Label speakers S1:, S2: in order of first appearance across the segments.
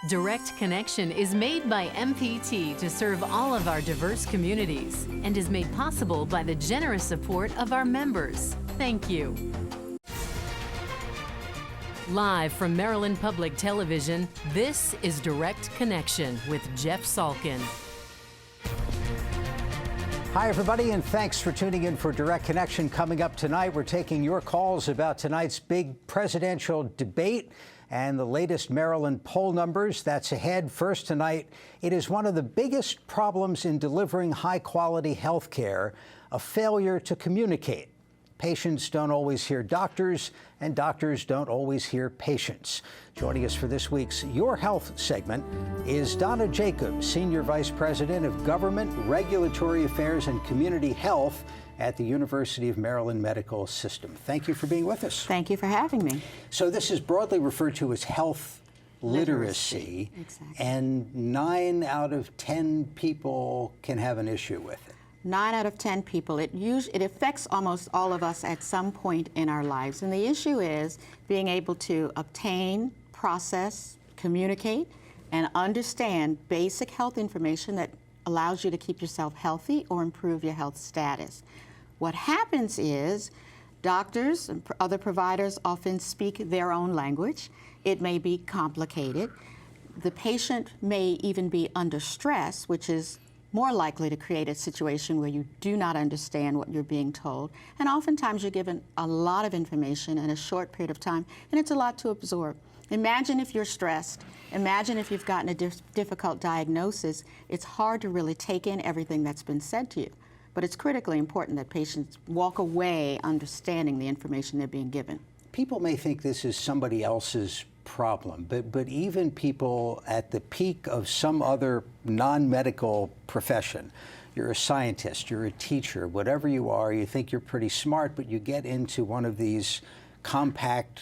S1: Direct Connection is made by MPT to serve all of our diverse communities and is made possible by the generous support of our members. Thank you. Live from Maryland Public Television, this is Direct Connection with Jeff Salkin.
S2: Hi, everybody, and thanks for tuning in for Direct Connection. Coming up tonight, we're taking your calls about tonight's big presidential debate and the latest Maryland poll numbers. That's ahead. First tonight, it is one of the biggest problems in delivering high-quality health care, a failure to communicate. Patients don't always hear doctors, and doctors don't always hear patients. Joining us for this week's Your Health segment is Donna Jacobs, Senior Vice President of Government, Regulatory Affairs, and Community Health at the University of Maryland Medical System. Thank you for being with us.
S3: Thank you for having me.
S2: So this is broadly referred to as health literacy.
S3: Exactly.
S2: And 9 out of 10 people can have an issue with it.
S3: 9 out of 10 people. It affects almost all of us at some point in our lives. And the issue is being able to obtain, process, communicate, and understand basic health information that allows you to keep yourself healthy or improve your health status. What happens is doctors and other providers often speak their own language. It may be complicated. The patient may even be under stress, which is more likely to create a situation where you do not understand what you're being told. And oftentimes you're given a lot of information in a short period of time, and it's a lot to absorb. Imagine if you're stressed. Imagine if you've gotten a difficult diagnosis. It's hard to really take in everything that's been said to you. But it's critically important that patients walk away understanding the information they're being given.
S2: People may think this is somebody else's problem, but even people at the peak of some other non-medical profession, you're a scientist, you're a teacher, whatever you are, you think you're pretty smart, but you get into one of these compact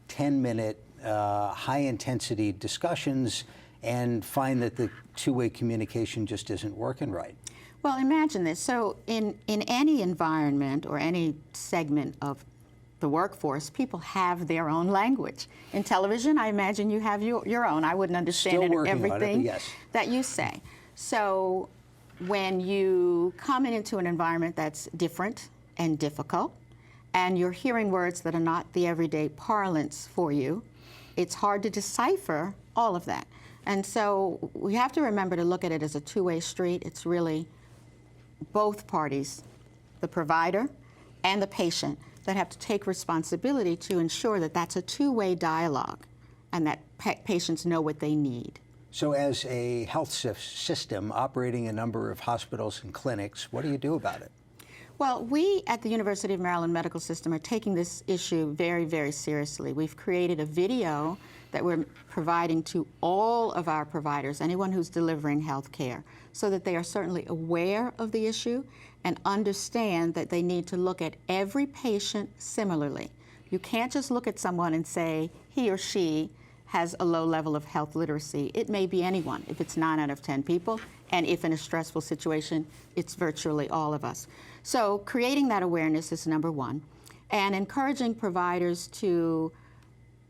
S2: 10-minute high-intensity discussions and find that the two-way communication just isn't working right.
S3: Well, imagine this. So in any environment or any segment of the workforce, people have their own language. In television, I imagine you have your own. I wouldn't understand everything
S2: yes.
S3: that you say. So when you come into an environment that's different and difficult, and you're hearing words that are not the everyday parlance for you, it's hard to decipher all of that. And so we have to remember to look at it as a two-way street. It's really both parties, the provider and the patient, that have to take responsibility to ensure that that's a two-way dialogue and that patients know what they need.
S2: So as a health system operating a number of hospitals and clinics, what do you do about it?
S3: Well, we at the University of Maryland Medical System are taking this issue very, very seriously. We've created a video that we're providing to all of our providers, anyone who's delivering health care, so that they are certainly aware of the issue and understand that they need to look at every patient similarly. You can't just look at someone and say he or she has a low level of health literacy. It may be anyone, if it's 9 out of 10 people, and if in a stressful situation, it's virtually all of us. So creating that awareness is number one, and encouraging providers to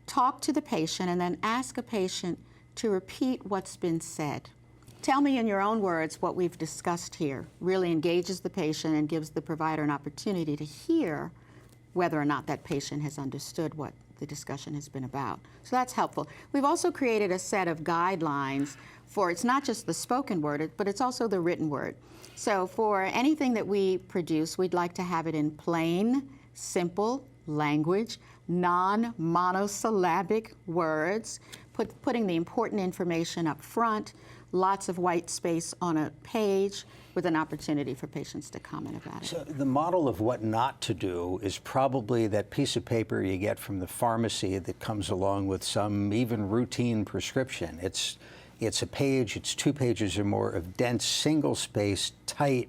S3: talk to the patient and then ask a patient to repeat what's been said. Tell me in your own words what we've discussed here. Really engages the patient and gives the provider an opportunity to hear whether or not that patient has understood what the discussion has been about. So that's helpful. We've also created a set of guidelines for, it's not just the spoken word, but it's also the written word. So for anything that we produce, we'd like to have it in plain, simple language, non-monosyllabic words, putting the important information up front, lots of white space on a page with an opportunity for patients to comment about it.
S2: So the model of what not to do is probably that piece of paper you get from the pharmacy that comes along with some even routine prescription. It's a page, it's 2 pages or more of dense, single-spaced, tight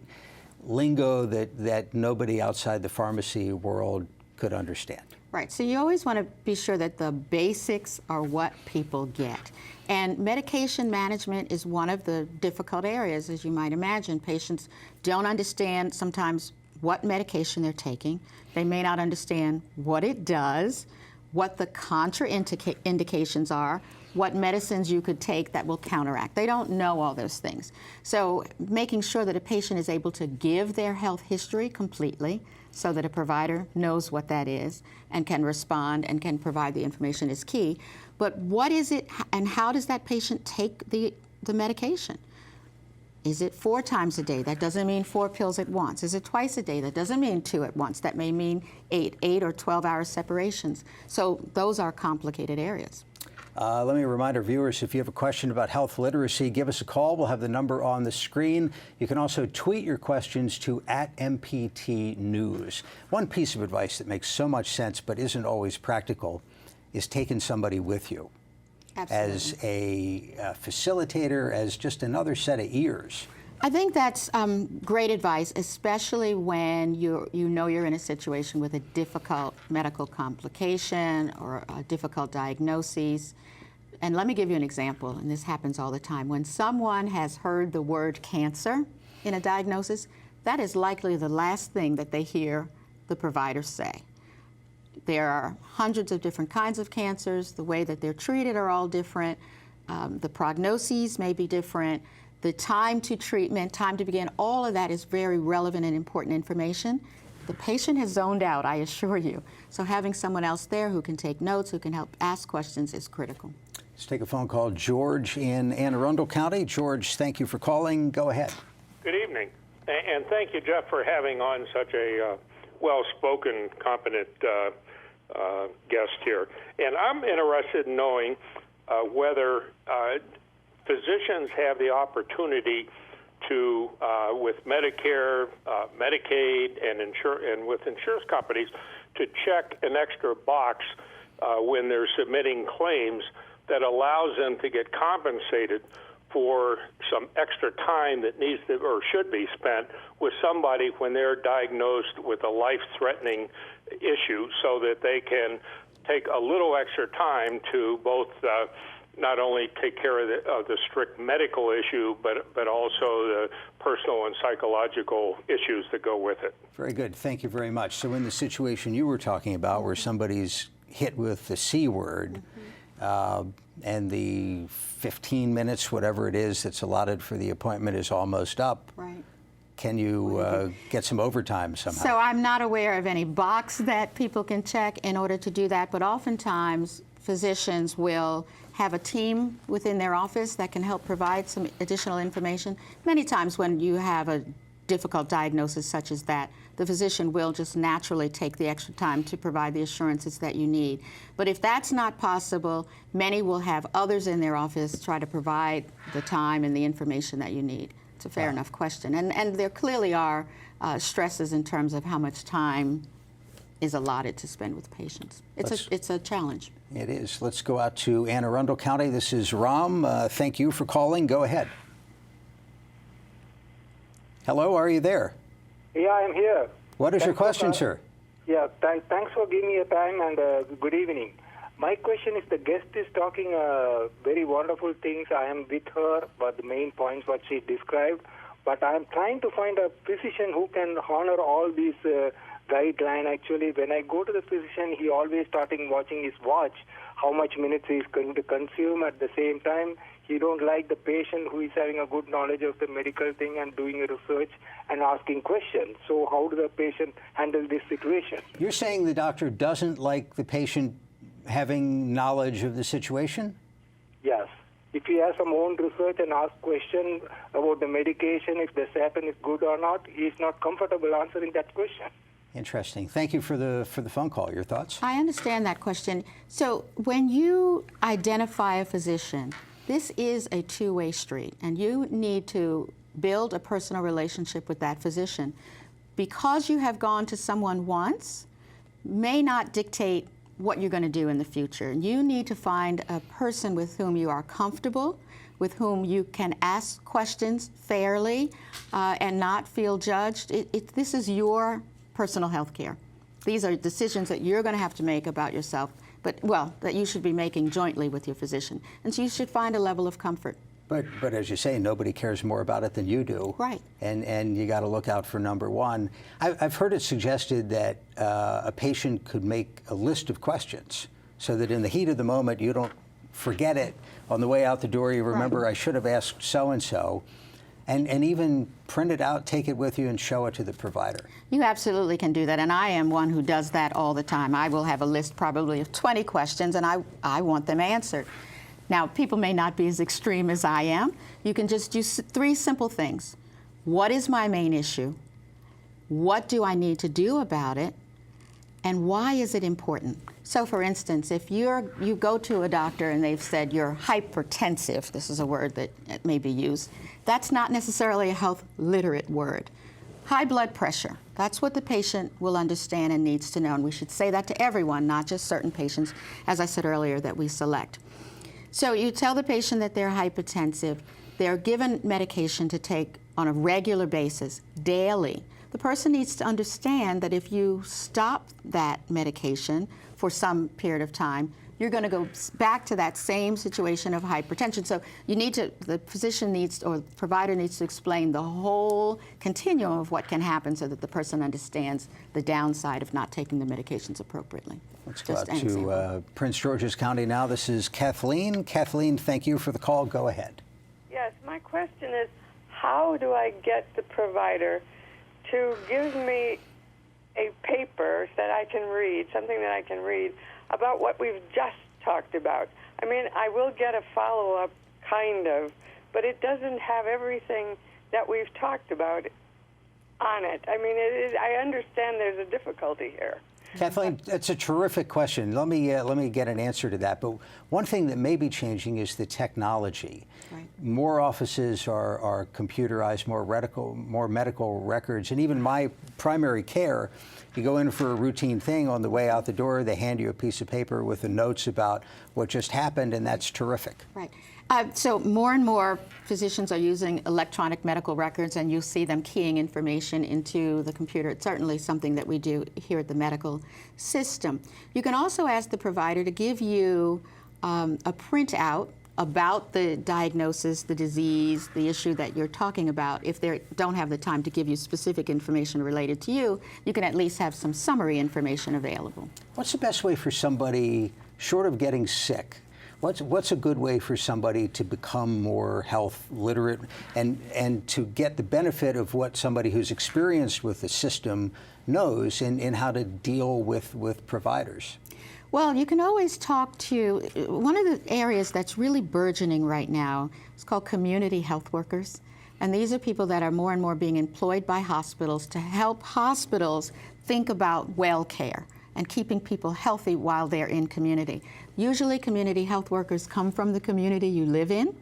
S2: lingo that nobody outside the pharmacy world could understand.
S3: Right, so you always want to be sure that the basics are what people get. And medication management is one of the difficult areas, as you might imagine. Patients don't understand sometimes what medication they're taking. They may not understand what it does, what the contraindications are, what medicines you could take that will counteract. They don't know all those things. So making sure that a patient is able to give their health history completely so that a provider knows what that is and can respond and can provide the information is key. But what is it and how does that patient take the medication? Is it 4 times a day? That doesn't mean 4 pills at once. Is it twice a day? That doesn't mean 2 at once. That may mean 8 or 12-hour separations. So those are complicated areas.
S2: Let me remind our viewers, if you have a question about health literacy, give us a call. We'll have the number on the screen. You can also tweet your questions to @MPTNews. One piece of advice that makes so much sense but isn't always practical is taking somebody with you.
S3: Absolutely.
S2: As a facilitator, as just another set of ears.
S3: I think that's great advice, especially when you know you're in a situation with a difficult medical complication or a difficult diagnosis. And let me give you an example, and this happens all the time. When someone has heard the word cancer in a diagnosis, that is likely the last thing that they hear the provider say. There are hundreds of different kinds of cancers. The way that they're treated are all different. The prognoses may be different. The time to treatment, time to begin, all of that is very relevant and important information. The patient has zoned out, I assure you. So having someone else there who can take notes, who can help ask questions is critical.
S2: Let's take a phone call. George in Anne Arundel County. George, thank you for calling. Go ahead.
S4: Good evening. And thank you, Jeff, for having on such a well-spoken, competent guest here. And I'm interested in knowing whether physicians have the opportunity to, with Medicare, Medicaid, and with insurance companies, to check an extra box when they're submitting claims that allows them to get compensated for some extra time that needs to or should be spent with somebody when they're diagnosed with a life-threatening issue, so that they can take a little extra time to both not only take care of the strict medical issue, but also the personal and psychological issues that go with it.
S2: Very good. Thank you very much. So in the situation you were talking about where somebody's hit with the C word, and the 15 minutes, whatever it is that's allotted for the appointment is almost up.
S3: Right.
S2: Can you get some overtime somehow?
S3: So I'm not aware of any box that people can check in order to do that, but oftentimes physicians will have a team within their office that can help provide some additional information. Many times when you have a difficult diagnosis such as that, the physician will just naturally take the extra time to provide the assurances that you need. But if that's not possible, many will have others in their office try to provide the time and the information that you need. It's a fair enough question. And there clearly are stresses in terms of how much time is allotted to spend with patients. It's a challenge.
S2: It is. Let's go out to Anne Arundel County. This is Ram. Thank you for calling. Go ahead. Hello, are you there?
S5: Yeah, I'm here.
S2: What is your question, sir?
S5: Yeah, thanks for giving me a time and good evening. My question is, the guest is talking very wonderful things. I am with her, but the main points what she described. But I am trying to find a physician who can honor all these guidelines. Actually, when I go to the physician, he always starting watching his watch, how much minutes he is going to consume. At the same time, he don't like the patient who is having a good knowledge of the medical thing and doing a research and asking questions. So how do the patient handle this situation?
S2: You're saying the doctor doesn't like the patient having knowledge of the situation?
S5: Yes. If he has some own research and ask questions about the medication, if the sapin is good or not, he is not comfortable answering that question.
S2: Interesting. Thank you for the phone call. Your thoughts?
S3: I understand that question. So when you identify a physician, this is a two-way street, and you need to build a personal relationship with that physician. Because you have gone to someone once may not dictate what you're going to do in the future. You need to find a person with whom you are comfortable, with whom you can ask questions fairly and not feel judged. This is your personal health care. These are decisions that you're going to have to make about yourself, that you should be making jointly with your physician. And so you should find a level of comfort.
S2: But as you say, nobody cares more about it than you do.
S3: Right.
S2: And you got to look out for number one. I've heard it suggested that a patient could make a list of questions so that in the heat of the moment you don't forget it on the way out the door. You remember, I should have asked so-and-so. And even print it out, take it with you, and show it to the provider.
S3: You absolutely can do that, and I am one who does that all the time. I will have a list probably of 20 questions, and I want them answered. Now, people may not be as extreme as I am. You can just do 3 simple things. What is my main issue? What do I need to do about it? And why is it important? So, for instance, if you go to a doctor and they've said you're hypertensive, this is a word that may be used, that's not necessarily a health literate word. High blood pressure, that's what the patient will understand and needs to know, and we should say that to everyone, not just certain patients, as I said earlier, that we select. So you tell the patient that they're hypertensive, they're given medication to take on a regular basis, daily. The person needs to understand that if you stop that medication for some period of time, you're going to go back to that same situation of hypertension. So you need to, the physician needs, or the provider needs to explain the whole continuum of what can happen so that the person understands the downside of not taking the medications appropriately.
S2: Let's go out to Prince George's County now. This is Kathleen. Kathleen, thank you for the call. Go ahead.
S6: Yes, my question is, how do I get the provider to give me a paper that I can read, something that I can read, about what we've just talked about? I mean, I will get a follow-up, kind of, but it doesn't have everything that we've talked about on it. I mean, I understand there's a difficulty here.
S2: Kathleen, that's a terrific question. Let me get an answer to that. But one thing that may be changing is the technology. Right. More offices are computerized, more medical records, and even my primary care, you go in for a routine thing, on the way out the door, they hand you a piece of paper with the notes about what just happened, and that's terrific.
S3: Right. So more and more physicians are using electronic medical records, and you see them keying information into the computer. It's certainly something that we do here at the medical system. You can also ask the provider to give you a printout about the diagnosis, the disease, the issue that you're talking about. If they don't have the time to give you specific information related to you, you can at least have some summary information available.
S2: What's the best way for somebody, short of getting sick, what's a good way for somebody to become more health literate and to get the benefit of what somebody who's experienced with the system knows in how to deal with providers?
S3: Well, you can always talk to, one of the areas that's really burgeoning right now is called community health workers. And these are people that are more and more being employed by hospitals to help hospitals think about well care and keeping people healthy while they're in community. Usually community health workers come from the community you live in.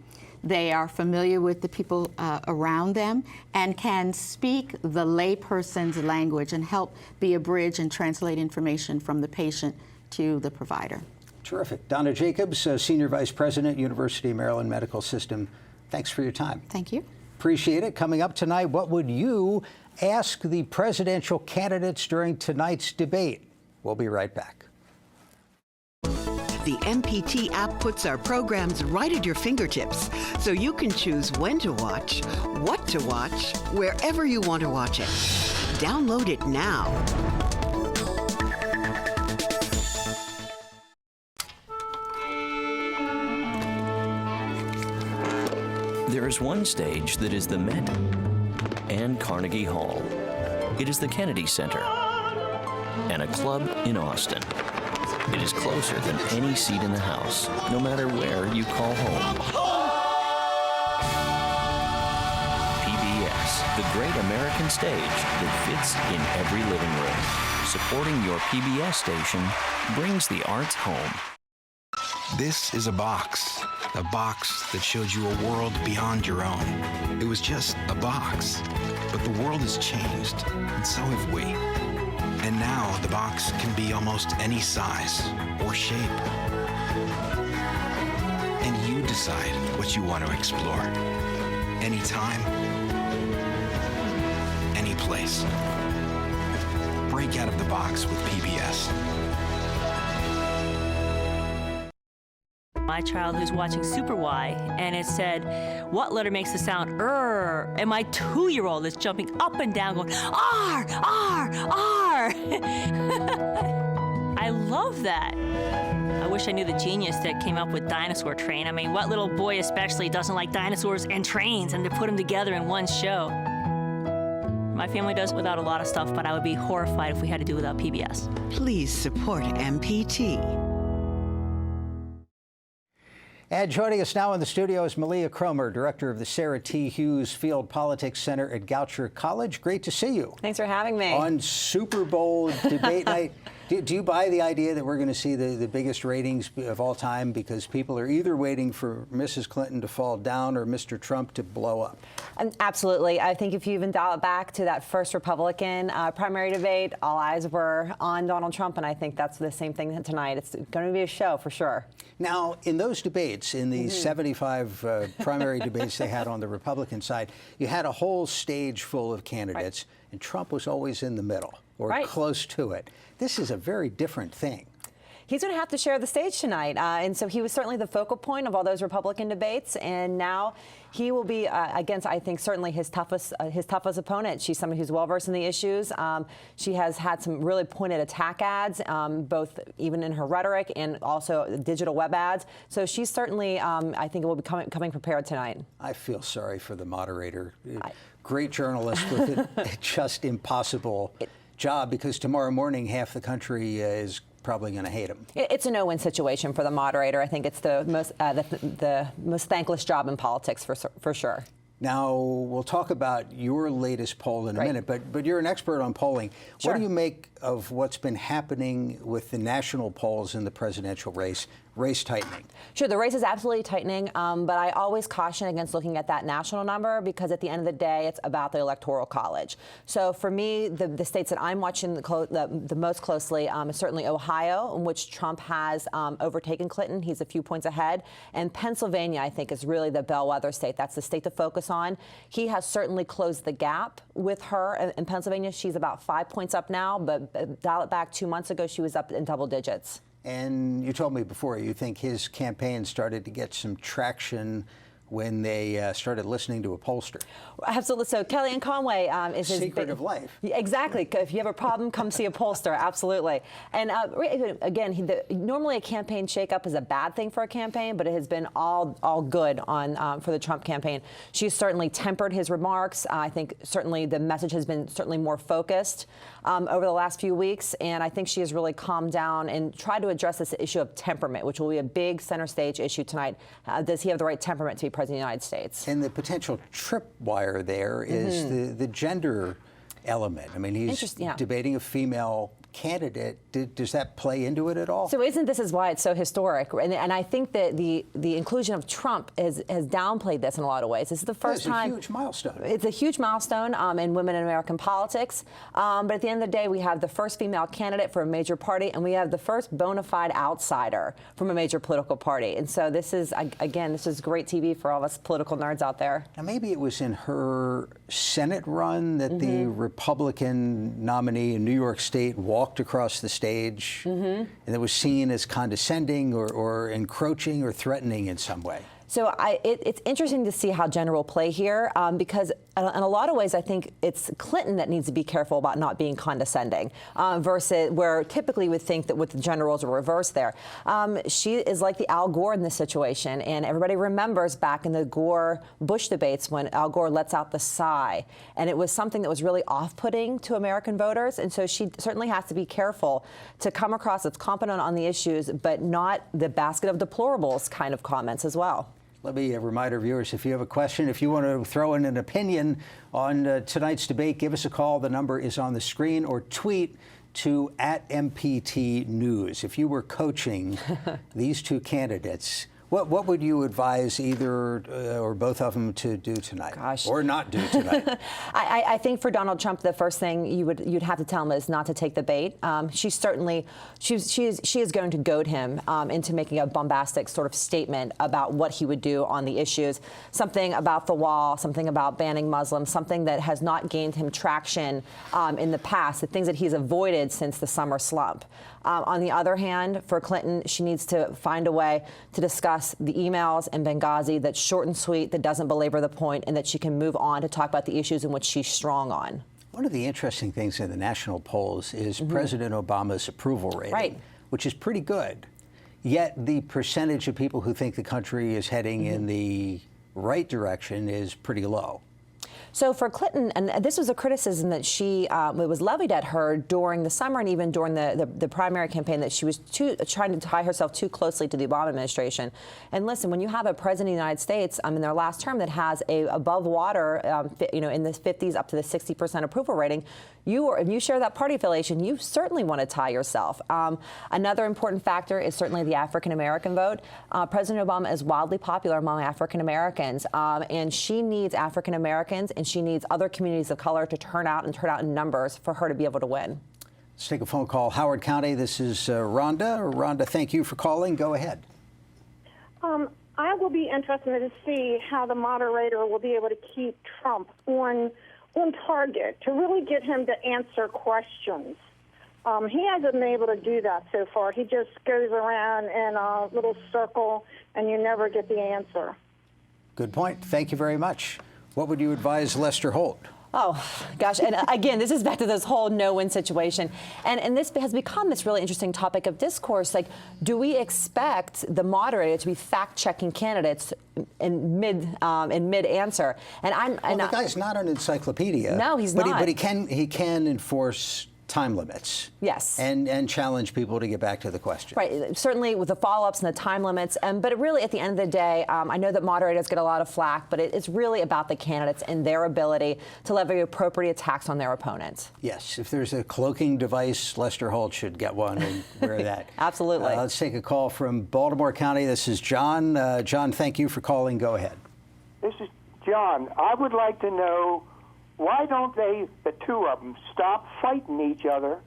S3: They are familiar with the people around them and can speak the layperson's language and help be a bridge and translate information from the patient to the provider.
S2: Terrific. Donna Jacobs, Senior Vice President, University of Maryland Medical System. Thanks for your time.
S3: Thank you.
S2: Appreciate it. Coming up tonight, what would you ask the presidential candidates during tonight's debate? We'll be right back.
S7: The MPT app puts our programs right at your fingertips, so you can choose when to watch, what to watch, wherever you want to watch it. Download it now.
S8: There is one stage that is the Met and Carnegie Hall. It is the Kennedy Center and a club in Austin. It is closer than any seat in the house, no matter where you call home. PBS, the great American stage that fits in every living room. Supporting your PBS station brings the arts home.
S9: This is a box that showed you a world beyond your own. It was just a box, but the world has changed, and so have we. And now the box can be almost any size or shape. And you decide what you want to explore. Anytime, any place. Break out of the box with PBS.
S10: My child who's watching Super Y, and it said, what letter makes the sound R? And my 2-year-old is jumping up and down going, R, R, R. I I love that. I wish I knew the genius that came up with Dinosaur Train. I mean, what little boy especially doesn't like dinosaurs and trains, and to put them together in one show? My family does without a lot of stuff, but I would be horrified if we had to do without PBS.
S7: Please support MPT.
S2: And joining us now in the studio is Malia Cromer, director of the Sarah T. Hughes Field Politics Center at Goucher College. Great to see you.
S11: Thanks for having me.
S2: On Super Bowl debate night. Do you buy the idea that we're going to see the biggest ratings of all time because people are either waiting for Mrs. Clinton to fall down or Mr. Trump to blow up?
S11: Absolutely. I think if you even dial it back to that first Republican primary debate, all eyes were on Donald Trump, and I think that's the same thing tonight. It's going to be a show for sure.
S2: Now, in those debates, in the 75 primary debates they had on the Republican side, you had a whole stage full of candidates, and Trump was always in the middle or close to it. This is a very different thing.
S11: He's going to have to share the stage tonight, and so he was certainly the focal point of all those Republican debates, and now he will be against, I think, certainly his toughest opponent. She's somebody who's well-versed in the issues. She has had some really pointed attack ads, both even in her rhetoric and also digital web ads. So she's certainly, I think, will be coming prepared tonight.
S2: I feel sorry for the moderator. Great journalist with a just impossible job, because tomorrow morning half the country is probably going to hate him.
S11: It's a no-win situation for the moderator. I think it's the most thankless job in politics for sure.
S2: Now, we'll talk about your latest poll in a minute, but you're an expert on polling.
S11: Sure.
S2: What do you make of what's been happening with the national polls in the presidential race tightening?
S11: Sure, the race is absolutely tightening, but I always caution against looking at that national number because at the end of the day, it's about the Electoral College. So for me, the states that I'm watching the most closely is certainly Ohio, in which Trump has overtaken Clinton. He's a few points ahead. And Pennsylvania, I think, is really the bellwether state. That's the state to focus on. He has certainly closed the gap with her in Pennsylvania. She's about 5 points up now, but dial it back 2 months ago, she was up in double digits.
S2: And you told me before you think his campaign started to get some traction when they started listening to a pollster.
S11: Absolutely. So Kellyanne Conway is his
S2: secret of life.
S11: Exactly. If you have a problem, come see a pollster. Absolutely. And again, normally a campaign shakeup is a bad thing for a campaign, but it has been all good for the Trump campaign. She's certainly tempered his remarks. I think certainly the message has been certainly more focused over the last few weeks, and I think she has really calmed down and tried to address this issue of temperament, which will be a big center stage issue tonight. Does he have the right temperament to be president of the United States?
S2: And the potential tripwire there is the gender element. I mean, he's debating a female candidate. Does that play into it at all?
S11: So isn't this is why it's so historic? And I think that the inclusion of Trump has downplayed this in a lot of ways. This is the first time.
S2: It's a huge milestone.
S11: It's a huge milestone in women in American politics. But at the end of the day, we have the first female candidate for a major party, and we have the first bona fide outsider from a major political party. And so this is, again, this is great TV for all of us political nerds out there.
S2: Now, maybe it was in her Senate run that the Republican nominee in New York State walked across the stage and it was seen as condescending or encroaching or threatening in some way.
S11: So it's interesting to see how Jen will play here because in a lot of ways I think it's Clinton that needs to be careful about not being condescending versus where typically we would think that with the gender roles are reversed there. She is like the Al Gore in this situation, and everybody remembers back in the Gore-Bush debates when Al Gore lets out the sigh, and it was something that was really off-putting to American voters, and so she certainly has to be careful to come across as competent on the issues, but not the basket of deplorables kind of comments as well.
S2: Let me remind our viewers, if you have a question, if you want to throw in an opinion on tonight's debate, give us a call. The number is on the screen, or tweet to @MPT News. If you were coaching these two candidates, what would you advise either or both of them to do tonight?
S11: Gosh.
S2: Or not do tonight?
S11: I think for Donald Trump, the first thing you'd have to tell him is not to take the bait. She is going to goad him into making a bombastic sort of statement about what he would do on the issues. Something about the wall, something about banning Muslims, something that has not gained him traction in the past, the things that he's avoided since the summer slump. On the other hand, for Clinton, she needs to find a way to discuss the emails in Benghazi that's short and sweet, that doesn't belabor the point, and that she can move on to talk about the issues in which she's strong on.
S2: One of the interesting things in the national polls is President Obama's approval rating.
S11: Right.
S2: which is pretty good. Yet the percentage of people who think the country is heading in the right direction is pretty low.
S11: So for Clinton, and this was a criticism that it was levied at her during the summer and even during the primary campaign, that she was trying to tie herself too closely to the Obama administration. And listen, when you have a president of the United States in their last term that has a above water, in the 50s up to the 60% approval rating, if you share that party affiliation, you certainly want to tie yourself. Another important factor is certainly the African American vote. President Obama is wildly popular among African Americans, and she needs African Americans and she needs other communities of color to turn out in numbers for her to be able to win.
S2: Let's take a phone call. Howard County, this is Rhonda. Rhonda, thank you for calling. Go ahead.
S12: I will be interested to see how the moderator will be able to keep Trump on target, to really get him to answer questions. He hasn't been able to do that so far. He just goes around in a little circle, and you never get the answer.
S2: Good point. Thank you very much. What would you advise Lester Holt?
S11: Oh, gosh. And again, this is back to this whole no-win situation. And this has become this really interesting topic of discourse. Like, do we expect the moderator to be fact-checking candidates in mid-answer? And
S2: the guy's not an encyclopedia.
S11: No, he's not.
S2: But he can enforce time limits.
S11: Yes.
S2: And challenge people to get back to the question.
S11: Right. Certainly with the follow-ups and the time limits. But really, at the end of the day, I know that moderators get a lot of flack, but it's really about the candidates and their ability to levy appropriate attacks on their opponents.
S2: Yes. If there's a cloaking device, Lester Holt should get one and wear that.
S11: Absolutely.
S2: Let's take a call from Baltimore County. This is John. John, thank you for calling. Go ahead.
S13: This is John. I would like to know, why don't they, the two of them, stop fighting each other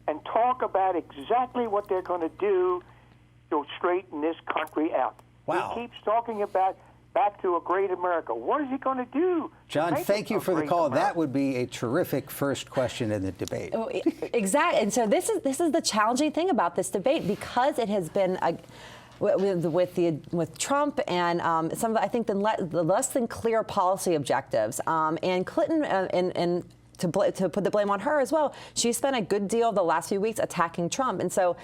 S13: and talk about exactly what they're going to do to straighten this country out?
S2: Wow.
S13: He keeps talking about back to a great America. What is he going to do?
S2: John, thank you for the call. That would be a terrific first question in the debate.
S11: Oh, exactly. And so this is the challenging thing about this debate, because it has been with Trump and some of, I think, the less than clear policy objectives, and Clinton and to put the blame on her as well. She spent a good deal of the last few weeks attacking Trump. And so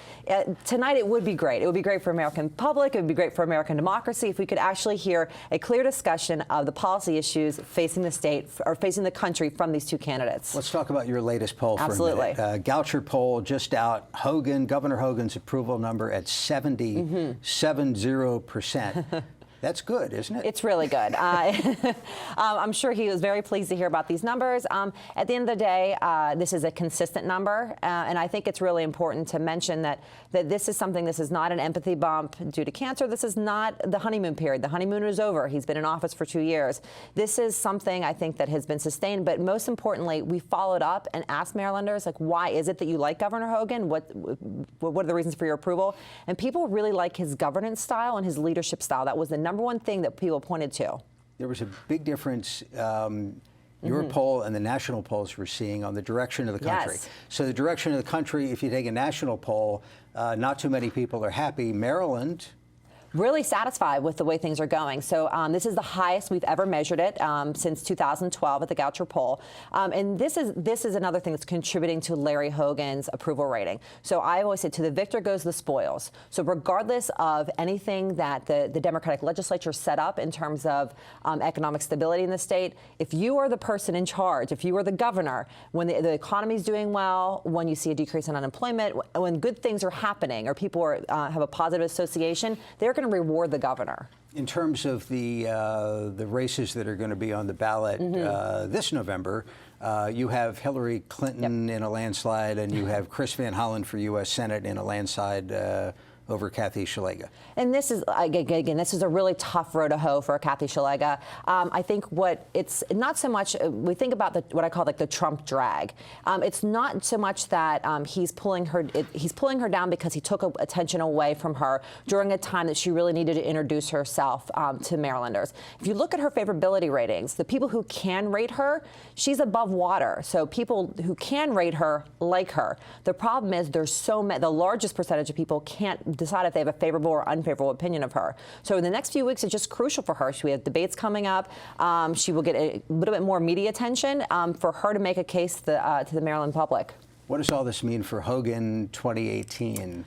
S11: tonight it would be great. It would be great for American public. It would be great for American democracy if we could actually hear a clear discussion of the policy issues facing the state or facing the country from these two candidates.
S2: Let's talk about your latest poll for
S11: Absolutely.
S2: a minute. Goucher poll just out. Governor Hogan's approval number at 70%. That's good, isn't it?
S11: It's really good. I'm sure he was very pleased to hear about these numbers. At the end of the day, this is a consistent number, and I think it's really important to mention that this is something, this is not an empathy bump due to cancer. This is not the honeymoon period. The honeymoon is over. He's been in office for 2 years. This is something I think that has been sustained, but most importantly, we followed up and asked Marylanders, like, why is it that you like Governor Hogan? What are the reasons for your approval? And people really like his governance style and his leadership style. That was the number one thing that people pointed to.
S2: There was a big difference, your poll and the national polls we're seeing, on the direction of the country.
S11: Yes.
S2: So the direction of the country, if you take a national poll, not too many people are happy. Maryland,
S11: really satisfied with the way things are going. So this is the highest we've ever measured it since 2012 at the Goucher poll. And this is another thing that's contributing to Larry Hogan's approval rating. So I always say, to the victor goes the spoils. So regardless of anything that the Democratic legislature set up in terms of economic stability in the state, if you are the person in charge, if you are the governor, when the economy is doing well, when you see a decrease in unemployment, when good things are happening or people have a positive association, they're going to reward the governor.
S2: in terms of the races that are going to be on the ballot this November, you have Hillary Clinton in a landslide, and you have Chris Van Hollen for U.S. Senate in a landslide over Kathy Szeliga.
S11: And this is, again, this is a really tough road to hoe for Kathy Szeliga. I think it's not so much, we think about what I call like the Trump drag. It's not so much that he's pulling her down because he took attention away from her during a time that she really needed to introduce herself to Marylanders. If you look at her favorability ratings, the people who can rate her, she's above water. So people who can rate her like her. The problem is there's so many, the largest percentage of people can't decide if they have a favorable or unfavorable opinion of her. So in the next few weeks, it's just crucial for her. We have debates coming up. She will get a little bit more media attention for her to make a case to the Maryland public.
S2: What does all this mean for Hogan 2018?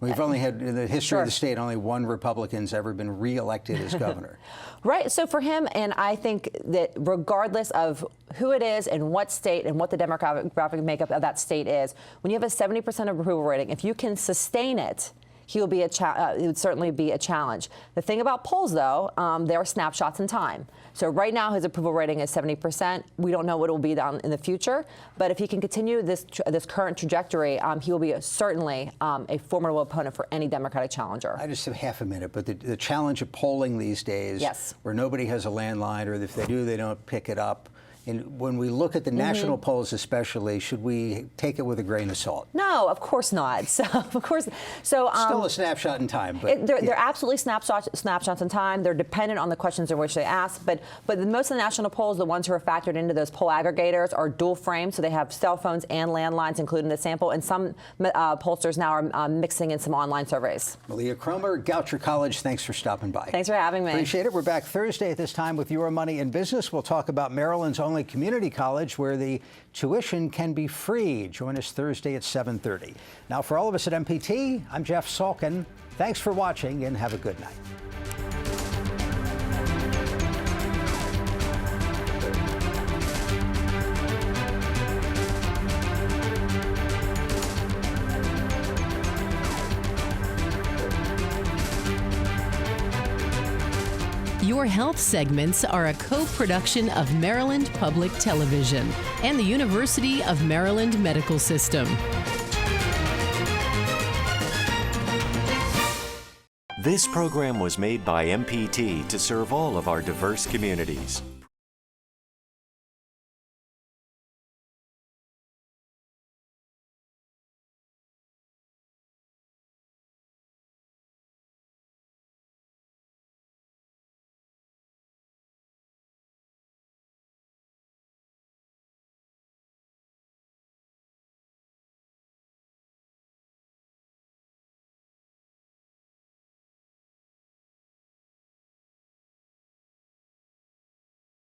S2: We've only had, in the history of the state, only one Republican's ever been reelected as governor.
S11: Right. So for him, and I think that regardless of who it is and what state and what the demographic makeup of that state is, when you have a 70% approval rating, if you can sustain it, he will be it would certainly be a challenge. The thing about polls, though, there are snapshots in time. So right now, his approval rating is 70%. We don't know what it will be down in the future, but if he can continue this current trajectory, he will be certainly a formidable opponent for any Democratic challenger.
S2: I just have half a minute, but the challenge of polling these days, where nobody has a landline, or if they do, they don't pick it up. And when we look at the national polls especially, should we take it with a grain of salt?
S11: No, of course not. So, of course, still
S2: a snapshot in time. But
S11: they're absolutely snapshots in time. They're dependent on the questions in which they ask. But most of the national polls, the ones who are factored into those poll aggregators, are dual frame, so they have cell phones and landlines included in the sample. And some pollsters now are mixing in some online surveys.
S2: Malia Cromer, Goucher College, thanks for stopping by.
S11: Thanks for having me.
S2: Appreciate it. We're back Thursday at this time with Your Money in Business. We'll talk about Maryland's only community college where the tuition can be free. Join us Thursday at 7:30. Now, for all of us at MPT, I'm Jeff Salkin. Thanks for watching and have a good night.
S1: Your health segments are a co-production of Maryland Public Television and the University of Maryland Medical System.
S14: This program was made by MPT to serve all of our diverse communities.